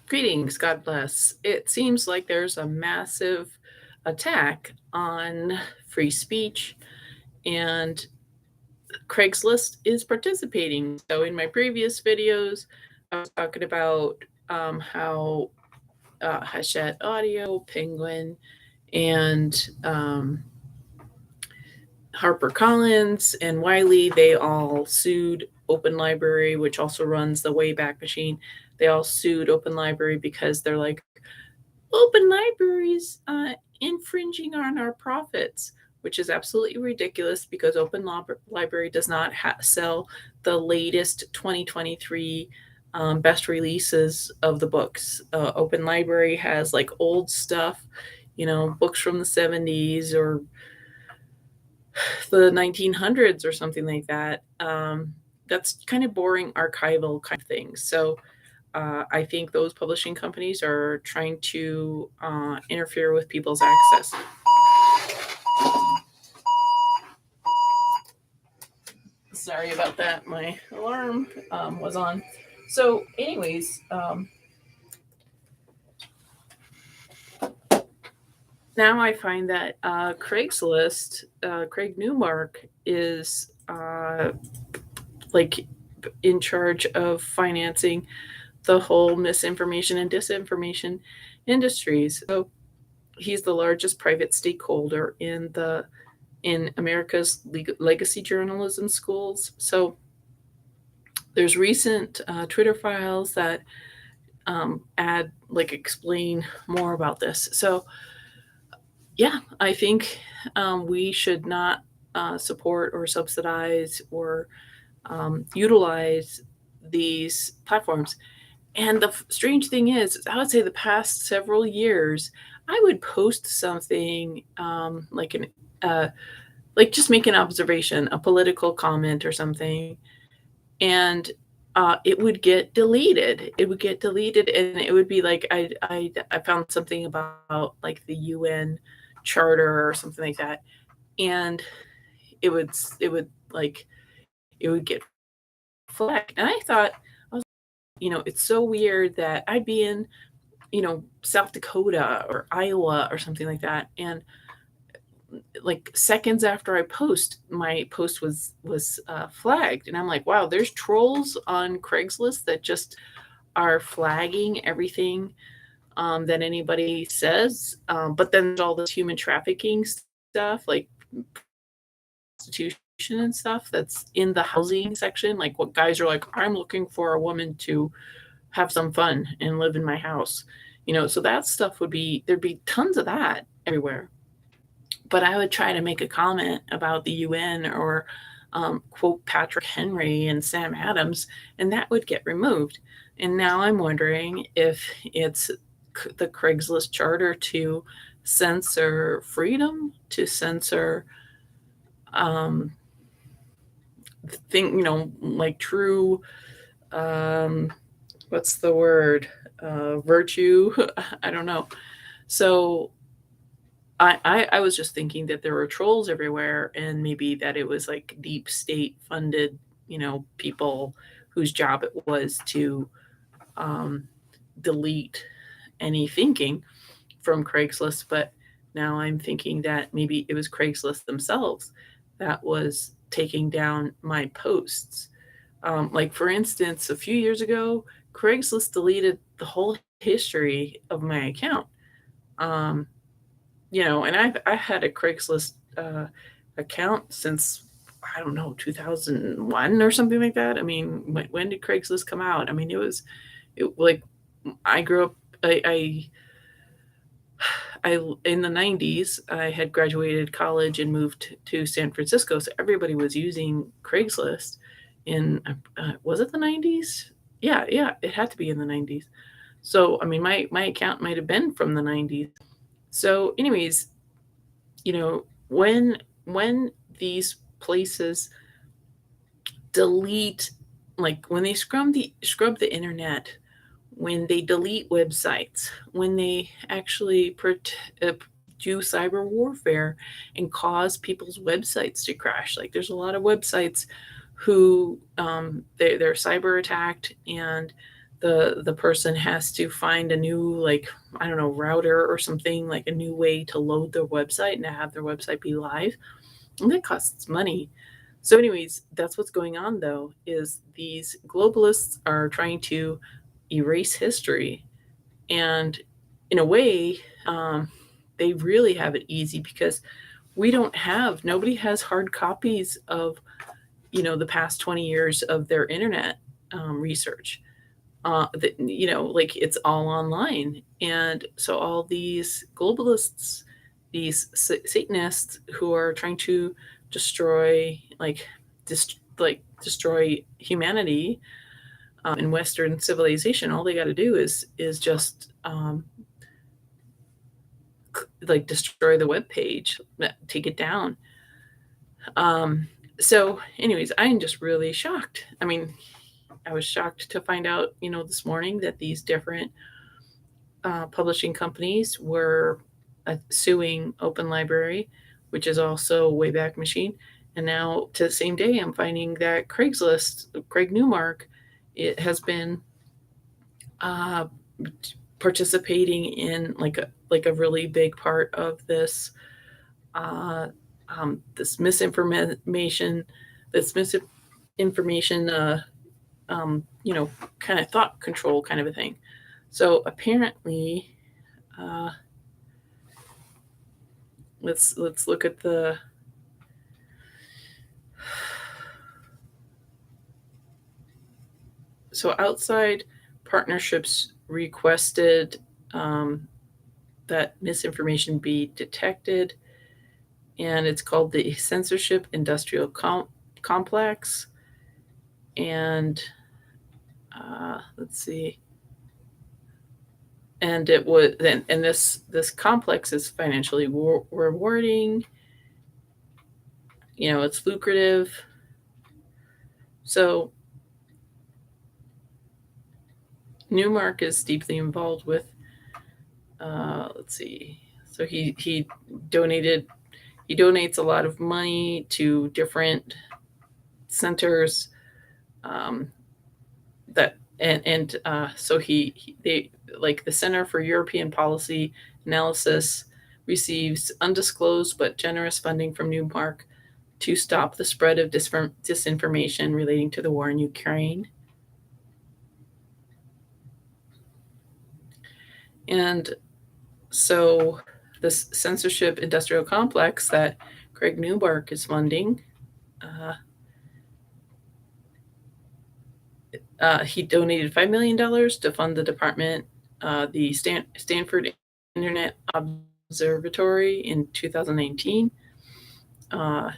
Greetings, God bless. It seems like there's a massive attack on free speech, and Craigslist is participating. So, in my previous videos, I was talking about how Hachette Audio, Penguin, and HarperCollins and Wiley, they all sued Open Library, which also runs the Wayback Machine. They all sued Open Library because they're like, Open Libraries infringing on our profits, which is absolutely ridiculous because Open Library does not sell the latest 2023 best releases of the books. Open Library has like old stuff, books from the 70s or the 1900s or something like that. That's kind of boring archival kind of things. So I think those publishing companies are trying to interfere with people's access. Sorry about that. My alarm was on. So, anyways, now I find that Craigslist, Craig Newmark, is like in charge of financing the whole misinformation and disinformation industries. So he's the largest private stakeholder in America's legacy journalism schools. So there's recent Twitter files that explain more about this. So yeah, I think we should not support or subsidize or utilize these platforms. And the strange thing is, I would say the past several years, I would post something like just make an observation, a political comment or something, and it would get deleted. It would get deleted, and it would be like I found something about like the UN charter or something like that, and it would get flagged. And I thought, it's so weird that I'd be in, South Dakota or Iowa or something like that, and like seconds after I post, my post was flagged, and I'm like, wow, there's trolls on Craigslist that just are flagging everything that anybody says. But then there's all this human trafficking stuff, like prostitution and stuff that's in the housing section. Like what guys are like, I'm looking for a woman to have some fun and live in my house. So that stuff there'd be tons of that everywhere. But I would try to make a comment about the UN or quote Patrick Henry and Sam Adams, and that would get removed. And now I'm wondering if it's the Craigslist charter to censor freedom, to censor like true, what's the word, virtue. I don't know. So I was just thinking that there were trolls everywhere, and maybe that it was like deep state funded, people whose job it was to delete any thinking from Craigslist. But now I'm thinking that maybe it was Craigslist themselves that was taking down my posts. Like, for instance, a few years ago, Craigslist deleted the whole history of my account. And I had a Craigslist account since, I don't know, 2001 or something like that. I mean, when did Craigslist come out? I mean, like I grew up. I in the 90s, I had graduated college and moved to San Francisco, so everybody was using Craigslist. In was it the 90s? Yeah, it had to be in the 90s. So I mean, my account might have been from the 90s. So, anyways, when these places delete, like when they scrub the internet, when they delete websites, when they actually do cyber warfare and cause people's websites to crash. Like there's a lot of websites who they're cyber attacked, and the person has to find a new, like, I don't know, router or something, like a new way to load their website and to have their website be live, and that costs money. So anyways, that's what's going on, though, is these globalists are trying to erase history. And in a way, they really have it easy because nobody has hard copies of, the past 20 years of their internet research. Like, it's all online. And so all these globalists, these Satanists who are trying to destroy, destroy humanity in Western civilization, all they got to do is just like destroy the web page, take it down. So, anyways, I'm just really shocked. I mean, I was shocked to find out, this morning that these different publishing companies were suing Open Library, which is also Wayback Machine. And now, to the same day, I'm finding that Craig Newmark, it has been uh, participating in like a really big part of this this misinformation, this misinformation, kind of thought control kind of a thing. So apparently, uh, let's look at the. So outside partnerships requested that misinformation be detected, and it's called the Censorship Industrial Complex. And let's see. And it was, and this complex is financially rewarding. It's lucrative. So Newmark is deeply involved with. Let's see. So he donates a lot of money to different centers. So they, like, the Center for European Policy Analysis receives undisclosed but generous funding from Newmark to stop the spread of disinformation relating to the war in Ukraine. And so this censorship industrial complex that Craig Newmark is funding, he donated $5 million to fund the department, the Stanford Internet Observatory in 2019. I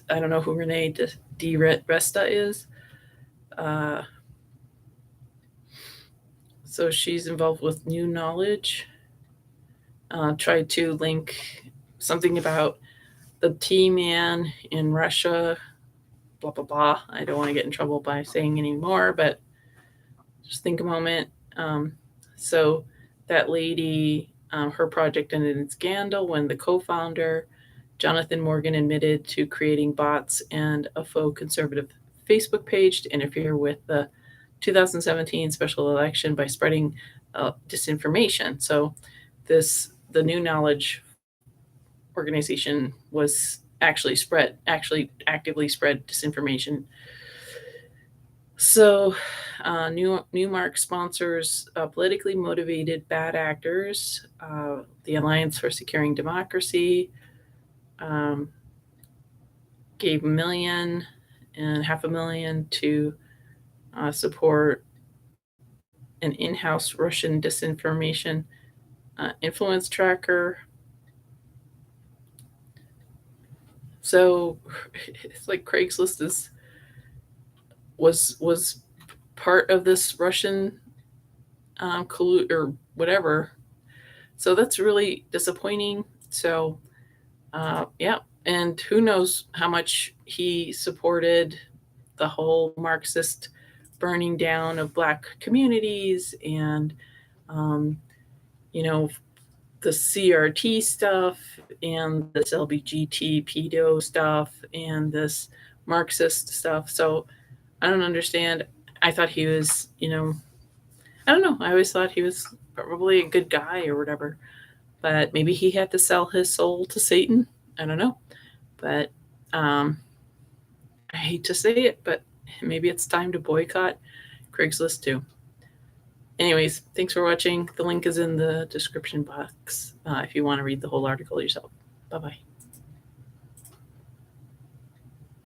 don't know who Renee DiResta is. So she's involved with New Knowledge. Tried to link something about the T-man in Russia, blah, blah, blah. I don't want to get in trouble by saying any more, but just think a moment. So that lady, her project ended in scandal when the co-founder, Jonathan Morgan, admitted to creating bots and a faux conservative Facebook page to interfere with the 2017 special election by spreading disinformation. So the New Knowledge organization was actually actively spread disinformation. So Newmark sponsors politically motivated bad actors, the Alliance for Securing Democracy, gave $1 million and $500,000 to support an in-house Russian disinformation influence tracker. So it's like Craigslist was part of this Russian collude or whatever. So that's really disappointing. So yeah, and who knows how much he supported the whole Marxist burning down of Black communities and the CRT stuff and this LBGT pedo stuff and this Marxist stuff. So I don't understand I thought he was, I don't know. I always thought he was probably a good guy or whatever. But maybe he had to sell his soul to Satan. I don't know. But I hate to say it, but maybe it's time to boycott Craigslist too. Anyways, thanks for watching. The link is in the description box if you want to read the whole article yourself. Bye-bye.